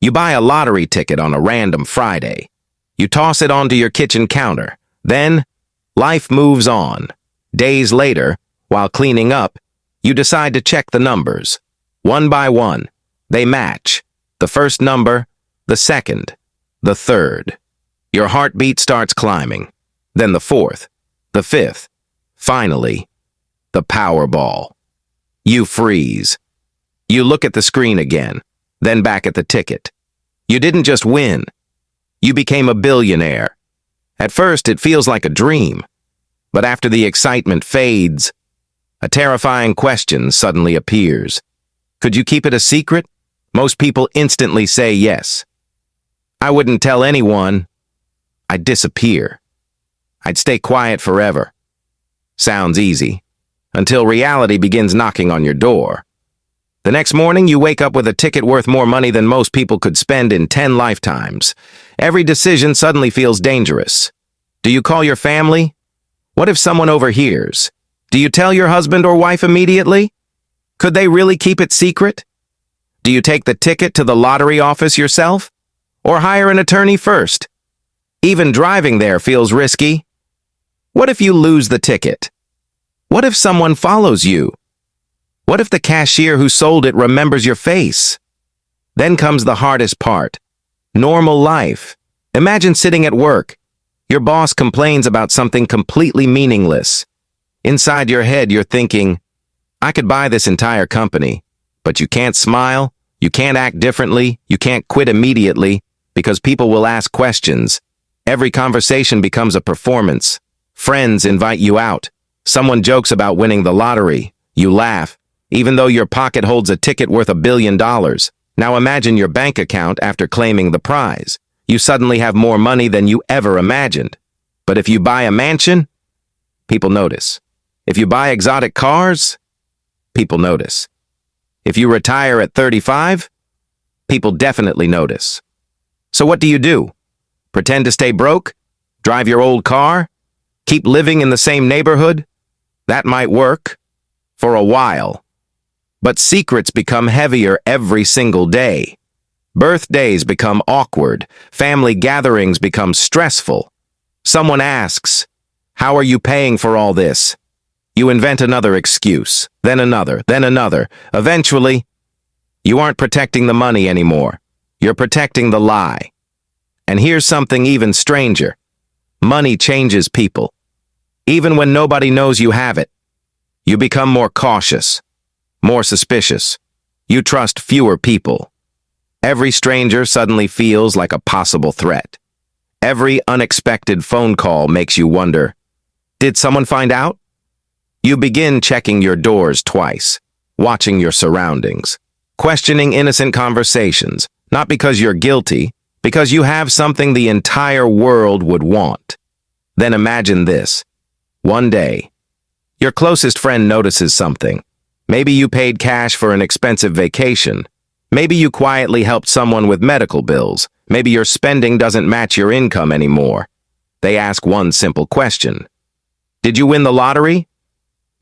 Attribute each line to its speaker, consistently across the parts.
Speaker 1: You buy a lottery ticket on a random Friday. You toss it onto your kitchen counter. Then, life moves on. Days later, while cleaning up, you decide to check the numbers. One by one, they match. The first number, the second, the third. Your heartbeat starts climbing. Then the fourth, the fifth. Finally, the Powerball. You freeze. You look at the screen again, then back at the ticket. You didn't just win. You became a billionaire. At first, it feels like a dream. But after the excitement fades, a terrifying question suddenly appears. Could you keep it a secret? Most people instantly say yes. I wouldn't tell anyone. I'd disappear. I'd stay quiet forever. Sounds easy, until reality begins knocking on your door. The next morning, you wake up with a ticket worth more money than most people could spend in 10 lifetimes. Every decision suddenly feels dangerous. Do you call your family? What if someone overhears? Do you tell your husband or wife immediately? Could they really keep it secret? Do you take the ticket to the lottery office yourself? Or hire an attorney first? Even driving there feels risky. What if you lose the ticket? What if someone follows you? What if the cashier who sold it remembers your face? Then comes the hardest part. Normal life. Imagine sitting at work. Your boss complains about something completely meaningless. Inside your head, you're thinking, I could buy this entire company, but you can't smile, you can't act differently, you can't quit immediately, because people will ask questions. Every conversation becomes a performance. Friends invite you out. Someone jokes about winning the lottery. You laugh, even though your pocket holds a ticket worth $1 billion. Now imagine your bank account after claiming the prize. You suddenly have more money than you ever imagined. But if you buy a mansion, people notice. If you buy exotic cars, people notice. If you retire at 35, people definitely notice. So what do? Pretend to stay broke? Drive your old car? Keep living in the same neighborhood? That might work. For a while. But secrets become heavier every single day. Birthdays become awkward. Family gatherings become stressful. Someone asks, how are you paying for all this? You invent another excuse, then another, then another. Eventually, you aren't protecting the money anymore. You're protecting the lie. And here's something even stranger. Money changes people. Even when nobody knows you have it, you become more cautious, more suspicious. You trust fewer people. Every stranger suddenly feels like a possible threat. Every unexpected phone call makes you wonder, did someone find out? You begin checking your doors twice, watching your surroundings, questioning innocent conversations, not because you're guilty, because you have something the entire world would want. Then imagine this. One day, your closest friend notices something. Maybe you paid cash for an expensive vacation. Maybe you quietly helped someone with medical bills. Maybe your spending doesn't match your income anymore. They ask one simple question. Did you win the lottery?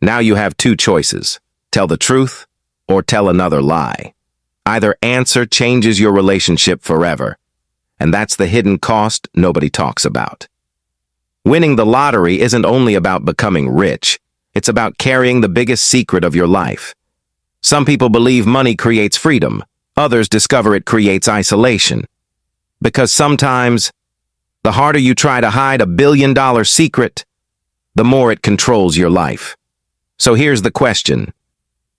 Speaker 1: Now you have two choices. Tell the truth or tell another lie. Either answer changes your relationship forever. And that's the hidden cost nobody talks about. Winning the lottery isn't only about becoming rich. It's about carrying the biggest secret of your life. Some people believe money creates freedom. Others discover it creates isolation. Because sometimes, the harder you try to hide $1 billion secret, the more it controls your life. So here's the question.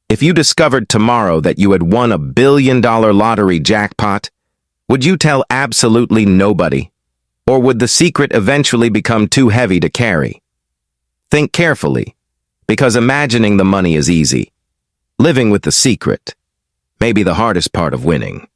Speaker 1: If you discovered tomorrow that you had won $1 billion lottery jackpot, would you tell absolutely nobody? Or would the secret eventually become too heavy to carry? Think carefully, because imagining the money is easy. Living with the secret may be the hardest part of winning.